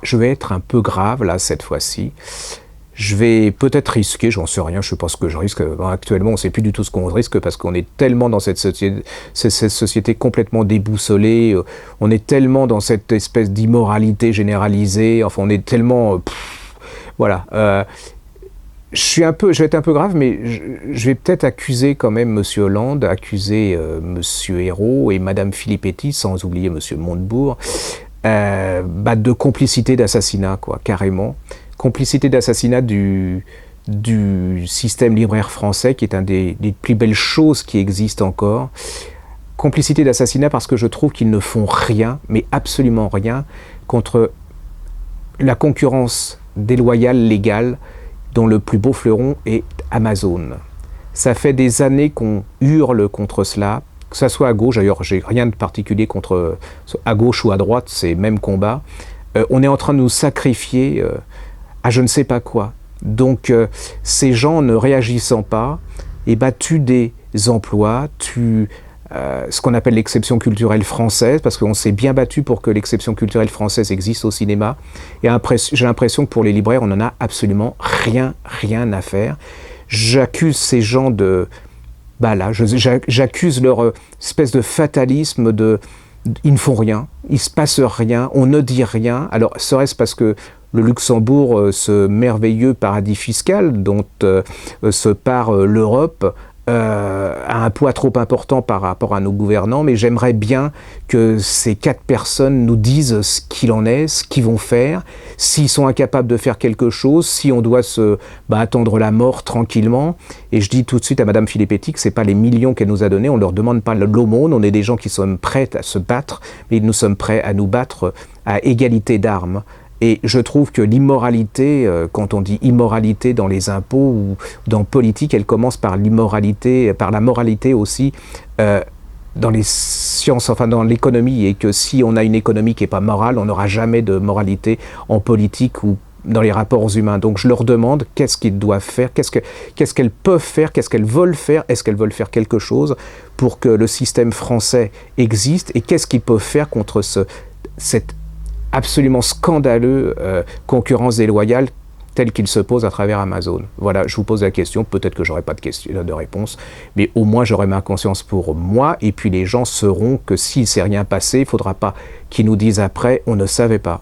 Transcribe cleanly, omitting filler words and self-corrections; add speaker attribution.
Speaker 1: je vais être un peu grave là cette fois-ci. Je vais peut-être risquer, j'en sais rien, je sais pas ce que je risque. Actuellement, on ne sait plus du tout ce qu'on risque parce qu'on est tellement dans cette société complètement déboussolée, on est tellement dans cette espèce d'immoralité généralisée, enfin on est tellement... voilà. Je vais être un peu grave, mais je vais peut-être accuser quand même Monsieur Hollande, accuser Monsieur Ayrault et Madame Filippetti, sans oublier Monsieur Montebourg, de complicité d'assassinat, quoi, carrément. Complicité d'assassinat du système libraire français, qui est un des plus belles choses qui existent encore. Complicité d'assassinat parce que je trouve qu'ils ne font rien, mais absolument rien, contre la concurrence déloyale, légale, dont le plus beau fleuron est Amazon. Ça fait des années qu'on hurle contre cela, que ça soit à gauche, d'ailleurs j'ai rien de particulier contre à gauche ou à droite, c'est même combat. On est en train de nous sacrifier à je ne sais pas quoi. Donc ces gens ne réagissant pas, tuent des emplois, tuent ce qu'on appelle l'exception culturelle française, parce qu'on s'est bien battu pour que l'exception culturelle française existe au cinéma. Et j'ai l'impression que pour les libraires, on n'en a absolument rien à faire. J'accuse ces gens de... j'accuse leur espèce de fatalisme ils ne font rien, il ne se passe rien, on ne dit rien. Alors, serait-ce parce que le Luxembourg, ce merveilleux paradis fiscal dont se part l'Europe, a un poids trop important par rapport à nos gouvernants, mais j'aimerais bien que ces 4 personnes nous disent ce qu'il en est, ce qu'ils vont faire, s'ils sont incapables de faire quelque chose, si on doit attendre la mort tranquillement. Et je dis tout de suite à Madame Filippetti que ce n'est pas les millions qu'elle nous a donnés, on ne leur demande pas l'aumône, on est des gens qui sommes prêts à se battre, mais nous sommes prêts à nous battre à égalité d'armes. Et je trouve que l'immoralité, quand on dit immoralité dans les impôts ou dans politique, elle commence par l'immoralité, par la moralité aussi dans les sciences, enfin dans l'économie, et que si on a une économie qui n'est pas morale, on n'aura jamais de moralité en politique ou dans les rapports humains. Donc je leur demande qu'est-ce qu'ils doivent faire, qu'est-ce qu'elles peuvent faire, qu'est-ce qu'elles veulent faire, est-ce qu'elles veulent faire quelque chose pour que le système français existe, et qu'est-ce qu'ils peuvent faire contre cette absolument scandaleux concurrence déloyale telle qu'il se pose à travers Amazon. Voilà, je vous pose la question, peut-être que j'aurai pas de réponse, mais au moins j'aurai ma conscience pour moi, et puis les gens sauront que s'il ne s'est rien passé, il ne faudra pas qu'ils nous disent après, on ne savait pas.